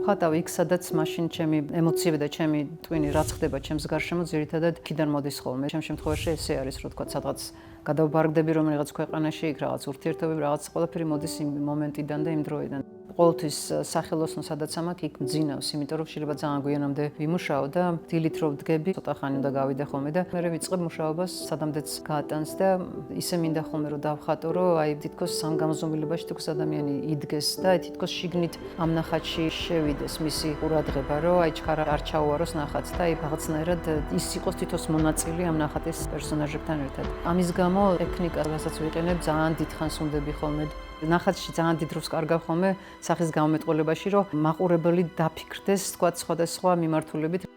ხატავ იქ, სადაც მაშინ ჩემი ემოციები და ჩემი ტვინი რაც ხდება ჩემს გარშემო, ძირითადად იქიდან მოდის ხოლმე. ჩემ შემთხვევაში ესე არის, რომ თქვა სადღაც გადავბარგდები რომელიღაც ქვეყანაში, იქ რაღაც ურთიერთობები, რაღაც ყველაფერი მოდის იმ მომენტიდან და იმ დროიდან. ყოველთვის სახელოსნო სადაც ამაკ იქ მძინავს, იმიტომ რომ შეიძლება ძალიან გვიანამდე ვიმუშაო და დილით რო ვდგები, ცოტა ხანი უნდა გავიდე ხოლმე და მე ვიწყებ მუშაობას, სადამდეც გაატანს და ისე მინდა ხოლმე რომ დავხატო, რომ აი თითქოს სამგამზომილებაში თქოს ადამიანი იდგეს და თითქოს შიგნით ამ ნახატში შევიდეს მისი ყურადღება, რომ აი ჩქარა არ ჩაუაროს ნახატს და აი რაღაცნაირად ის იყოს თითქოს მონაწილე ამ ნახატის პერსონაჟებთან ერთად. ამის გამო ტექნიკა, რასაც ვიყენებ, ძალიან დიდხანს უნდები ხოლმე. ნახატში ძალიან დიდ დროს კარგავ ხოლმე სახის გამომეტყველებაში, რომ მაყურებელი დაფიქრდეს სხვადასხვა მიმართულებით.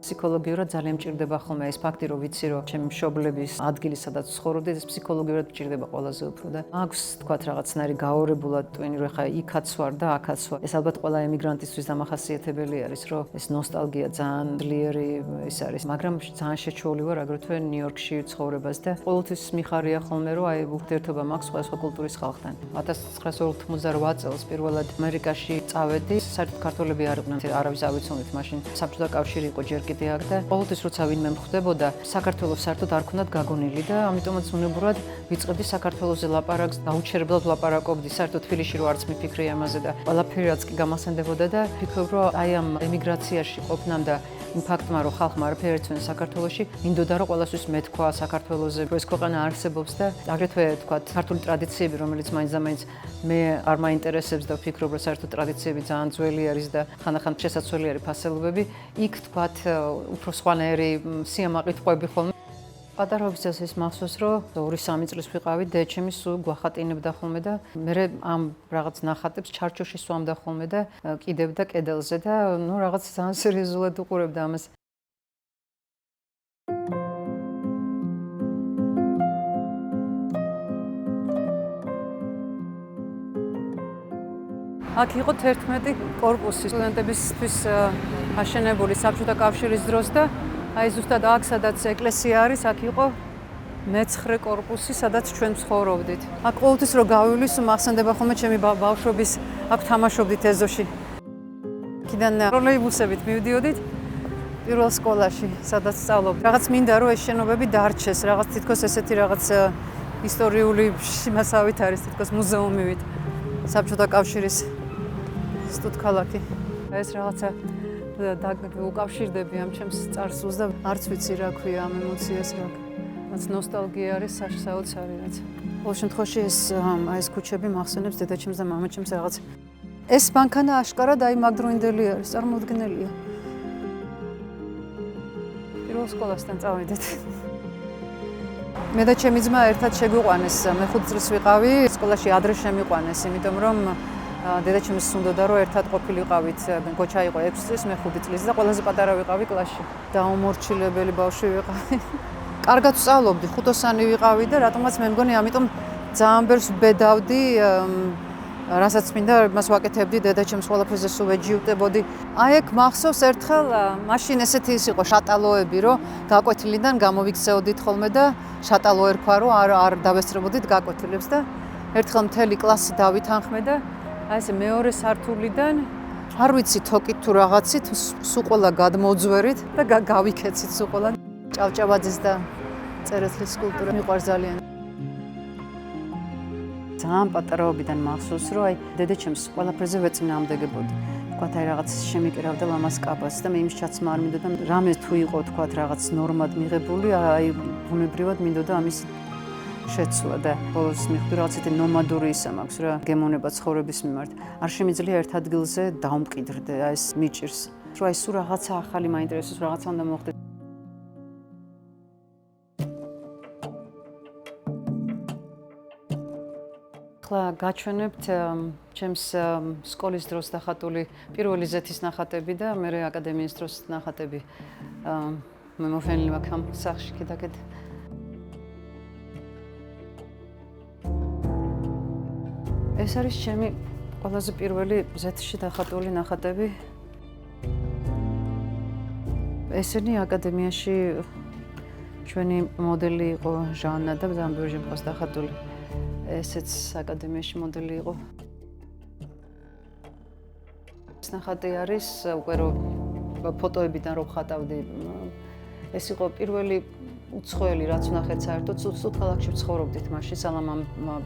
ფსიქოლოგიურად ძალიან მჭირდება ხოლმე ეს ფაქტი, რომ ვიცი, რომ ჩემი მშობლების ადგილი, სადაც ვცხოვრობდი, ეს ფსიქოლოგიურად მჭირდება ყველაზე უფრო და აქვს თქვათ რაღაცნაირი გაორებულად ტვინი, რომ ხა იქაც ვარ და აქაც ვარ. ეს ალბათ ყველა ემიგრანტისთვის დამახასიათებელი არის, რომ ეს ნოსტალგია ძალიან ძლიერი ის არის, მაგრამ ძალიან შეჩვეული ვარ აგრეთვე ნიუ-იორკში ცხოვრებას და ყოველთვის მიხარია ხოლმე, რომ აი ურთიერთობა მაქვს სხვადასხვა კულტურის ხალხთან. 1988 წელს პირველად ამერიკაში წავედი, საერთოდ ქართველები არ იყვნენ, არავის ავიცნობთ მაშინ. საბჭოთა კავშირი იყო ჯერ კიდე აქ და ყოველთვის როცა ვინმე მხვდებოდა, საქართველოს საერთოდ არ ქონდათ გაგონილი და ამიტომაც უნებურად ვიწყებდი საქართველოზე ლაპარაკს, დაუჩერებლად ვლაპარაკობდი, საერთოდ თბილისში რო არც მიფიქრე ამაზე და ყველაფერი რაც კი გამასენდებოდა და ვფიქრობ, რომ აი ამ ემიგრაციაში ყოფნამ და იმ ფაქტმა, რომ ხალხმა არაფერი არ იცოდნენ საქართველოში, მინდოდა რომ ყველასთვის მეთქვა საქართველოზე, რომ ეს ქვეყანა არსებობს და აგრეთვე თქვათ ქართული ტრადიციები, რომელიც მაინც და მაინც მე არ მაინტერესებს და ვფიქრობ, რომ საერთოდ ტრადიციები ძალიან ძველი არის და ხანდახან შესაძლებელი არის ფასეულობები, იქ თქვათ უფრო სხვანაირი სიამაყით ყვები ხოლმე. პატარაობის წელს ის მახსოვს, რომ 2-3 წლის ვიყავი, დედაჩემი სულ გვახატინებდა ხოლმე და მე ამ რაღაც ნახატებს ჩარჩოში სვამდა ხოლმე და კიდევდა კედელზე და ნუ რაღაც ძალიან სერიოზულად უყურებდა ამას. აქ იყო 11 კორპუსი სტუდენტებისთვის აშენებული საბჭოთა კავშირის დროს და აი ზუსტად აქ სადაც ეკლესია არის, აქ იყო მე-9 კორპუსი, სადაც ჩვენ ცხოვრობდით. აქ ყოველთვის რო გავივლის, მახსენდება ხოლმე ჩემი ბავშვობის, აქ თამაშობდით ეზოში. აქედან ტროლეიბუსებით მივდიოდით პირველ სკოლაში, სადაც სწავლობდი. რაღაც მინდა რომ ეს შენობები დარჩეს, რაღაც თითქოს ესეთი რაღაც ისტორიული შემასავით არის, თითქოს მუზეუმივით. საბჭოთა კავშირის სტუდქალაქი. ეს რაღაცა უკავშირდები ამ ჩემს წარსულს და არც ვიცი რა ქვია ამ ემოციას რა. რაც ნოსტალგია არის საშსაოცარი რაც. ყოველ შემთხვევაში ეს ქუჩები მახსენებს დედაჩემს და მამაჩემს რაღაც. ეს მანქანა აშკარად აი მაგდროინდელი არის, წარმოუდგენელია. პირველ სკოლასთან წავედით. მე და ჩემი ძმა ერთად შეგვიყვანეს, მე 5 წელს ვიყავი, სკოლაში ადრე შემიყვანეს, იმიტომ რომ დედაჩემს უნდოდა რომ ერთად ყოფილიყავით, გოჩა იყო 6 წლის, მე 5 წლის და ყველაზე პატარა ვიყავი კლასში. დაუმორჩილებელი ბავშვი ვიყავი. კარგად ვსწავლობდი, 5-ოსანი ვიყავი და რატომაც მე მგონი ამიტომ ძალიან ბევრს ვბედავდი, რასაც მინდა მას ვაკეთებდი, დედაჩემს ყველაფერზე სულ ვეჯიუტებოდი. აი ეგ მახსოვს ერთხელ მაშინ ესეთი ის იყო შატალოები, რომ გაკვეთილიდან გამოვიქცეოდით ხოლმე და შატალო ერქვა, რომ არ დავესწრებოდით გაკვეთილებს და ერთხელ მთელი კლასი დავითანხმე და აი ესე მეორე სართულიდან არ ვიცი თოკით თუ რაღაცით სულ ყველა გადმოძვერით და გავიქეცით სულ ყველა ჭავჭავაძის და წერეთლის სკულპტურა მიყვარს ძალიან. ძალიან პატარაობიდან მახსოვს, რომ აი დედაჩემს ყველაფერზე ვეწინააღმდეგებოდი. თქვათ აი რაღაც შემიკერავდა მამას კაბას და მე იმის ჩაცმა არ მინდოდა. რამე თუ იყო თქვათ რაღაც ნორმად მიღებული, აი ბუნებრივად მინდოდა ამის შეცვლა და ბოლოს მივხვდი რაღაც ისეთი ნომადური ისა მაქვს რა გემონება ცხოვრების მიმართ. არ შემიძლია ერთ ადგილზე დავმყიდრდე აი ეს მიჭირს. რომ აი სულ რაღაცა ახალი მაინტერესებს, რაღაცა უნდა მოხდეს. ახლა გაჩვენებთ ჩემს სკოლის დროს დახატული პირველი ზეთის ნახატები და მე აკადემიის დროს ნახატები. მე მოფენილი მაქვს ამ სახში კიდაკეთ. ეს არის ჩემი ყველაზე პირველი ზეთში დახატული ნახატები. ესენი აკადემიაში ჩვენი მოდელი იყო ჟანა და ძალიან ბევრი შემთხვევაში დახატული. ესეც აკადემიაში მოდელი იყო. ნახატი არის უკვე რომ ფოტოებიდან რომ ხატავდი. ეს იყო პირველი უცხოელი რაც ვნახეთ საერთოდ სულ ქალაქში ვცხოვრობდით მაშინ სალამ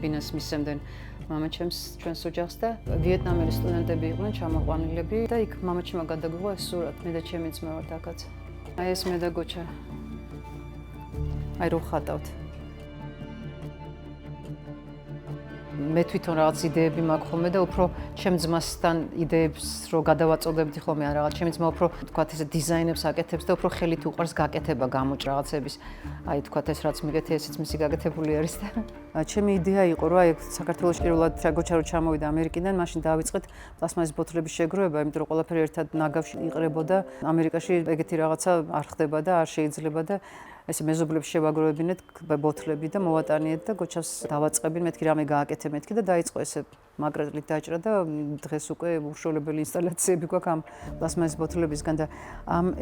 ბინას მისცემდნენ მამაჩემს ჩვენს ოჯახს და ვიეტნამელი სტუდენტები იყვნენ ჩამოყვანილები და იქ მამაჩემმა გადაგვიღო ეს სურათი მე და ჩემი ძმა ვართ აქაც. აი ეს მე და გოჩა. აი რო ხატავთ. მე თვითონ რაღაც იდეები მაქვს ხოლმე და უფრო ჩემ ძმასთან იდეებს რო გადავაწოდებდი ხოლმე ან რაღაც ჩემი ძმა უფრო თქვათ ესე დიზაინებს აკეთებს და უფრო ხელით უყარს გაკეთება გამოჭ რაღაცების აი თქვათ ეს რაც მიგეთი ესეც მისი გაკეთებული არის და ჩემი იდეა იყო რომ აი საქართველოს პირველად გოჩა რო ჩამოვიდა ამერიკიდან მაშინ დავიწყეთ პლასმასის ბოთლების შეგროვება იმიტომ რომ ყველაფერი ერთად ნაგავში იყრებოდა ამერიკაში ეგეთი რაღაცა არ ხდება და არ შეიძლება და ესე მეზობლებს შევაგროვებინეთ ბოთლები და მოვატანიეთ და გოჩას დავაწყებინ მეთქი რამე გააკეთე მეთქი და დაიწყო ესე მაგრატლით დაჭრა და დღეს უკვე უშუალებელი ინსტალაციები გვაქვს ამ პლასმასის ბოთლებისგან და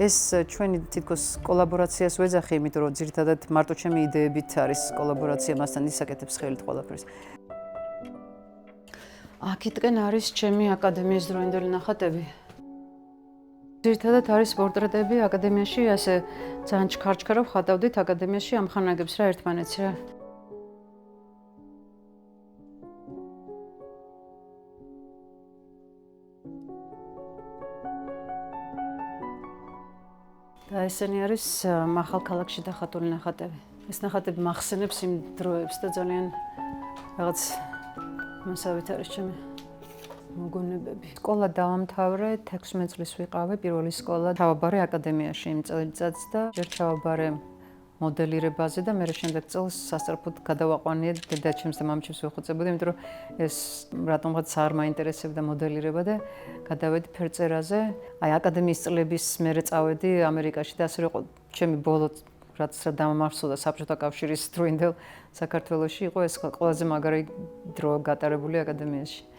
ეს ჩვენი თითქოს კოლაბორაციას ვეძახი იმიტომ რომ ძირითადად მარტო ჩემი იდეებით არის კოლაბორაცია მასთან ის აკეთებს ხელით ყველაფერს. აქეთკენ არის ჩემი აკადემიის დროინდელი ნახატები. ძირითადად არის პორტრეტები აკადემიაში, ასე ძალიან ჩქარ-ჩქარავ ხატავდით აკადემიაში ამ ხანაგებს რა ერთმანეთს რა. და ესენი არის მახალქალაქში დახატული ნახატები. ეს ნახატები მახსენებს იმ დროებს და ძალიან რაღაც მასავით არის ჩემი მოგონებები. სკოლა დავამთავრე, 16 წლის ვიყავი, პირველი სკოლა თავაბარე აკადემიაში იმ წელიწადს და ჯერ ჩავაბარე მოდელირებაზე და მე შემდეგ წელს სასწრაფოდ გადავაყვანიე დედაჩემს და მამჩემს ვეხუცებოდი, იმიტომ რომ ეს რატომღაც არ მაინტერესებდა მოდელირება და გადავედი ფერწერაზე. აი აკადემიის წლების მერე წავედი ამერიკაში და ასე რომ ჩემი ბოლო რაც დამამარცხდა საბჭოთა კავშირის დროინდელ საქართველოში იყო ეს ყველაზე მაგარი დრო გატარებული აკადემიაში.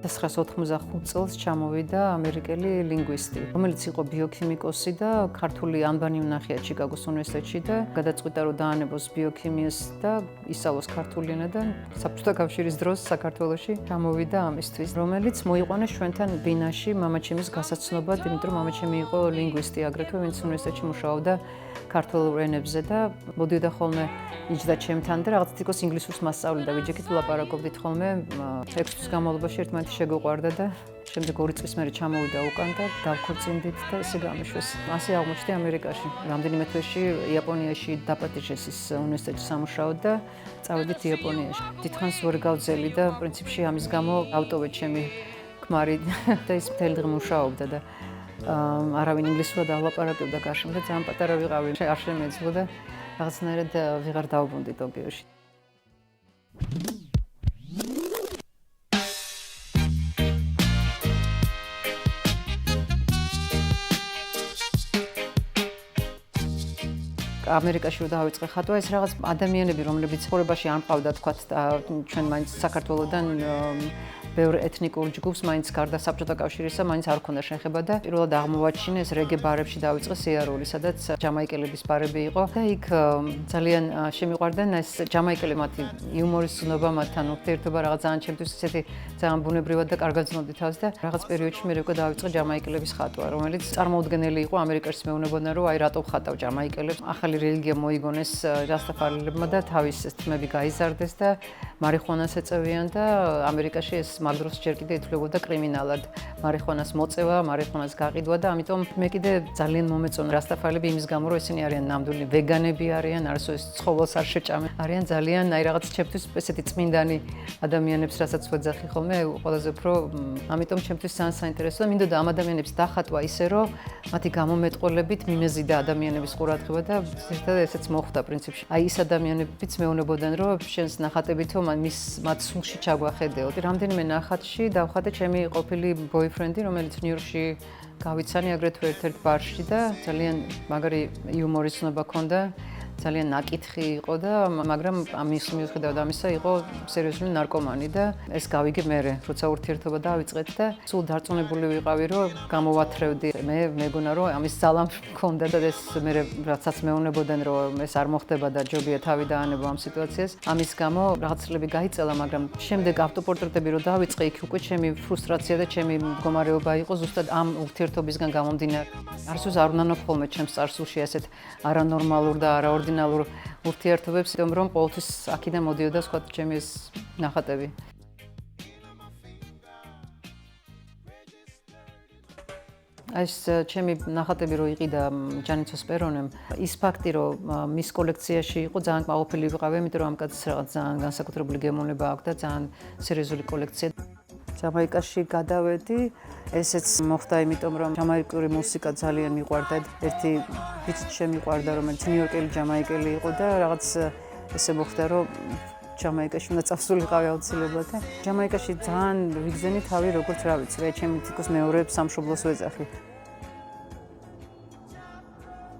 1985 წელს ჩამოვიდა ამერიკელი ლინგვისტი, რომელიც იყო ბიოქიმიკოსი და ქართული ანბანი უნახია ჩიკაგოს უნივერსიტეტში და გადაწყვიტა რომ დაანებოს ბიოქიმიას და ისწავლოს ქართული ენა და საბჭოთა კავშირის დროს საქართველოში ჩამოვიდა ამისთვის, რომელიც მოიყვანეს ჩვენთან ბინაში მამაჩემის გასაცნობად, იმიტომ რომ მამაჩემი იყო ლინგვისტი აგრეთვე, ვინც უნივერსიტეტში მუშაობდა ქართულ ენებზე და მოდიოდა ხოლმე იჯდა ჩემთან და რაღაც თითქოს ინგლისურს მასწავლიდა, ვიჯექით ვლაპარაკობდით ხოლმე 6 თვის განმავლობაში ერთმანეთი შეგვიყვარდა და შემდეგ 2 წლის მერე ჩამოვიდა უკან და დავქორწინდით და ესე გამიშვეს. ასე აღმოჩნდი ამერიკაში. რამდენიმე თვეში იაპონიაში დაპატიჟეს ის უნივერსიტეტში სამუშაოდ და წავედით იაპონიაში. დიდხანს ვერ გავძელი და პრინციპში ამის გამო ავტოვე ჩემი ქმარი და ის მთელი დღე მუშაობდა და არავინ ინგლისურად არ ლაპარაკობდა გარშემო და ძალიან პატარა ვიყავი. არ შემეძლო და რაღაცნაირად ვიღარ დავუბრუნდი ტოკიოში. ამერიკაში რო დავიწყე ხატვა, ეს რაღაც ადამიანები, რომლებიც ცხოვრებაში არ მყავდა, თქვათ, ჩვენ მაინც საქართველოსდან ბევრ ეთნიკურ ჯგუფს მაინც გარდა საბჭოთა კავშირისა მაინც არ ქონდა შეხება და პირველად აღმოვაჩინე ეს რეგე ბარებში დავიწყე სიარული, სადაც ჯამაიკელების ბარები იყო და იქ ძალიან შემიყვარდნენ ეს ჯამაიკელები, მათი იუმორის ზნობა, მათთან ურთიერთობა რაღაც ძალიან ჩემთვის ისეთი ძალიან ბუნებრივად და კარგად ზნობდი თავს და რაღაც პერიოდში მე უკვე დავიწყე ჯამაიკელების ხატვა, რომელიც წარმოუდგენელი იყო ამერიკაში მეუბნებოდნენ რომ აი რატო ხატავ ჯამაიკელებს, ახალი რელიგია მოიგონეს რასტაფარიელებმა და თავის თმები გაიზარდეს და მარიხუანას ეწევიან და ამერიკაში ეს მაგ დროს ჯერ კიდე ითვლებოდა კრიმინალად მარიხუანას მოწევა, მარიხუანას გაყიდვა და ამიტომ მე კიდე ძალიან მომეწონა რასტაფარიელები იმის გამო რომ ესენი არიან ნამდვილი ვეგანები არიან, არასო ეს ცხოველს არ შეჭამენ. არიან ძალიან აი რაღაც ჩემთვის ესეთი წმინდანი ადამიანებს რასაც ვეძახი ხოლმე ყველაზე უფრო ამიტომ ჩემთვის ძალიან საინტერესოა და მინდოდა ამ ადამიანებს დახატვა ისე რომ მათი გამომეტყველებით მიმეზიდა ადამიანების ყურადღება და ზუსტად ესეც მოხდა პრინციპში. აი ის ადამიანებიც მეუბნებოდნენ რომ შენს ნახატებითო მათ სულში ჩაგვახედეო. რამდენიმე ნახატში დავხატე ჩემი ყოფილი ბოიფრენდი, რომელიც ნიუ-იორკში გავიცანი აგრეთვე ერთ-ერთ ბარში და ძალიან მაგარი იუმორის ცნობა ჰქონდა ძალიან ნაკითხი იყო და მაგრამ ამის მიუხედავად ამისა იყო სერიოზული ნარკომანი და ეს გავიგე მერე, როცა ურთიერთობა დავიწყეთ და სულ დარწმუნებული ვიყავი, რომ გამოვათრევდი. მე მეგონა რომ ამის ძალა მქონდა და ეს მერე რაცაც მეუბნებოდნენ რომ ეს არ მოხდება და ჯობია თავი დაანებო ამ სიტუაციას. ამის გამო რაღაც წლები გაიწელა, მაგრამ შემდეგ ავტოპორტრეტები რო დავიწყე, იქ უკვე ჩემი ფრუსტრაცია და ჩემი მდგომარეობა იყო ზუსტად ამ ურთიერთობისგან გამომდინარე. არასდროს არ უნდა ხოლმე ჩემს წარსულში ასეთ არანორმალურ და არაორდინალურ ურთიერთობებს, იმიტომ რომ ყოველთვის აქედან მოდიოდა სხვა ჩემი ეს ნახატები. ეს ჩემი ნახატები რო იყიდა ჯანიცოს პერონემ, ის ფაქტი რომ მის კოლექციაში იყო ძალიან კმაყოფილი ვიყავი, იმიტომ რომ ამ კაცს რაღაც ძალიან განსაკუთრებული გემოვნება აქვს და ძალიან სერიოზული კოლექცია. ჯამაიკაში გადავედი, ესეც მოხდა იმიტომ რომ ჯამაიკური მუსიკა ძალიან მიყვარდა. ერთი ბიჭი შემიყვარდა, რომელიც ნიუ-იორკელი ჯამაიკელი იყო და რაღაც ესე მოხდა რომ ჯამაიკაში უნდა წავსულიყავი აუცილებლად. ჯამაიკაში ძალიან ვიგზენი თავი როგორც რა ვიცი, რა ჩემი თითქოს მეორე სამშობლოს ვეძახი.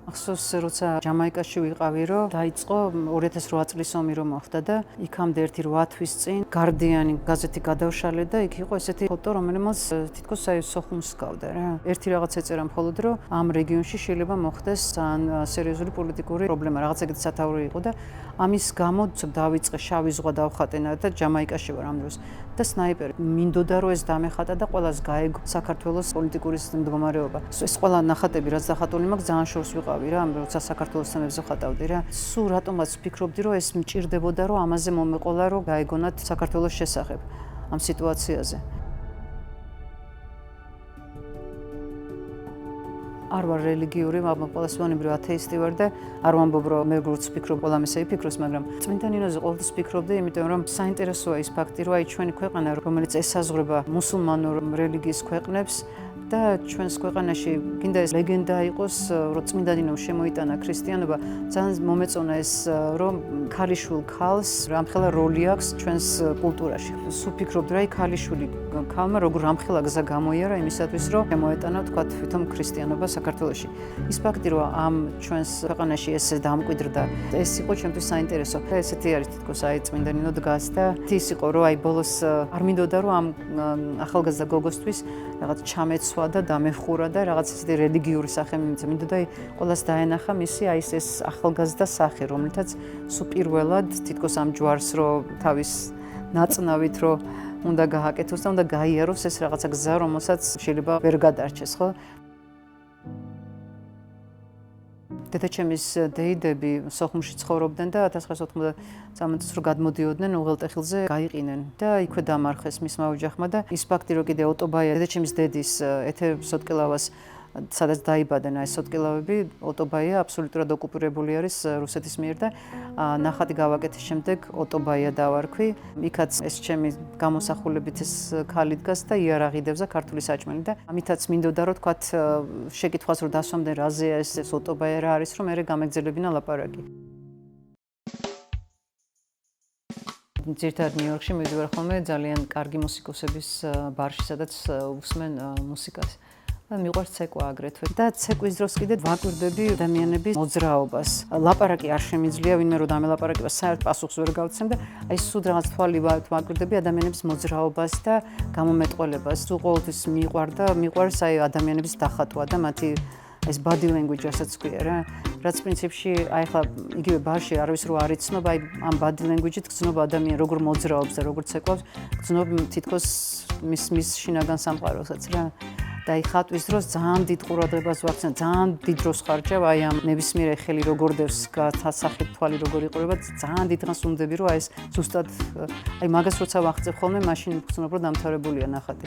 ახსოვს როცა ჯამაიკაში ვიყავი, რომ დაიწყო 2008 წლის ომი რომ მოხდა და იქამდე ერთი 8 თვის წინ გარდიანი გაზეთი გადავშალე და იქ იყო ესეთი ფოტო, რომელმაც თითქოს აი სოხუმს ჰგავდა რა. ერთი რაღაც ეწერა მხოლოდ რომ ამ რეგიონში შეიძლება მოხდეს ძალიან სერიოზული პოლიტიკური პრობლემა, რაღაც ეგეთი სათაური იყო და ამის გამო დავიწყე შავი ზღვა დავხატენა და ჯამაიკაში ვარ ამ დროს და სნაიპერი მინდოდა რომ ეს დამეხატა და ყველას გაეგო საქართველოს პოლიტიკური მდგომარეობა. ეს ყველა ნახატები რაც დახატული მაქვს ძალიან შორს ვიყავი რა, როცა საქართველოს თემებზე ხატავდი რა. სულ რატომაც ვფიქრობდი რომ ეს მჭირდებოდა რომ ამაზე მომეყოლა რომ გაეგონათ საქართველოს შესახებ ამ სიტუაციაზე. არ ვარ რელიგიური, მაგრამ ყოველასვანებრივ ათეისტი ვარ და არ ვამბობ რომ მე როგორც ვფიქრობ, ყველამ ესე იფიქროს, მაგრამ წმინდა ნინოზე ყოველთვის ვფიქრობდი, იმიტომ რომ საინტერესოა ის ფაქტი, რომ აი ჩვენი ქვეყანა, რომელიც ესაზღვრება მუსულმანურ რელიგიის ქვეყნებს და ჩვენს ქვეყანაში გინდა ეს ლეგენდა იყოს, რომ წმინდა ნინომ შემოიტანა ქრისტიანობა, ძალიან მომეწონა ეს, რომ ქალიშვილ ქალს რამხელა როლი აქვს ჩვენს კულტურაში. სულ ვფიქრობდი, რომ აი ქალიშვილი ქალმა როგორ რამხელა გზა გამოიარა იმისათვის, რომ შემოეტანა თქვათ თვითონ ქრისტიანობა საქართველოში. ის ფაქტი, რომ ამ ჩვენს ქვეყანაში ესე დამკვიდრდა, ეს იყო ჩემთვის საინტერესო. ესეთი არის თითქოს აი წმინდა ნინო დგას და ის იყო, რომ აი ბოლოს არ მინდოდა, რომ ამ ახალგაზრდა გოგოსთვის რაღაც ჩამეცვა და დამეხურა და რაღაც ესეთი რელიგიური სახე მინდოდა ყველას დაენახა მისი აი ეს ახალგაზრდა სახე, რომლითაც სულ პირველად თითქოს ამ ჯვარს რომ თავის ნაწნავით რომ უნდა გააკეთოს და უნდა გაიაროს ეს რაღაცა გზა, რომელსაც შეიძლება ვერ გადარჩეს, ხო? დედაჩემის დეიდები სოხუმში ცხოვრობდნენ და 1990 წელს რო გადმოდიოდნენ უღელტეხილზე გაიყინენ და იქვე დამარხეს მისმა ოჯახმა და ის ფაქტი რომ კიდე ოტობაია დედაჩემის დედის ეთერ სოტკილავას სადაც დაიბადნენ აი სოტკილავები, ოტობაია აბსოლუტურად ოკუპირებული არის რუსეთის მიერ და ნახატი გავაკეთე შემდეგ ოტობაია დავარქვი. იქაც ეს ჩემი გამოსახულებით ეს ქალი დგას და იარაღი დევს და ქართული საჭმელი და ამითაც მინდოდა რომ თქვათ შეკითხვას რომ დასვამდნენ რაზეა ეს ოტობაია რა არის რომ მე გამეგზელებინა ლაპარაკი. ძირითადად ნიუ-იორკში მივდივარ ხოლმე ძალიან კარგი მუსიკოსების ბარში, სადაც უსმენ მუსიკას. მიყვარს ცეკვა აგრეთვე და ცეკვის დროს კიდე ვაკვირდები ადამიანების მოძრაობას. ლაპარაკი არ შემიძლია, ვინმე რომ დამელაპარაკება, საერთოდ პასუხს ვერ გავცემ და აი სულ რაღაც თვალი ვაკვირდები ადამიანების მოძრაობას და გამომეტყველებას. სულ ყოველთვის მიყვარს აი ადამიანების დახატვა და მათი ეს body language ასაც ქვია რა. რაც პრინციპში აი ხა იგივე ბარში არავის რო არ იცნობ, აი ამ body language-ით გრძნობა ადამიანი როგორ მოძრაობს და როგორ ცეკვავს, გრძნობ თითქოს მის შინაგან სამყაროსაც რა. და აი ხატვის დროს ძალიან დიდ ყურადღებას ვახცენ, ძალიან დიდ დროს ხარჯავ აი ამ ნებისმიერ ხელი როგორ დევს გასახით თვალი როგორ იყურება, ძალიან დიდ დღეს უნდები რომ აი ეს ზუსტად აი მაგას როცა ვახცებ ხოლმე, მაშინ ვგრძნობ რომ დამთავრებულია ნახატი.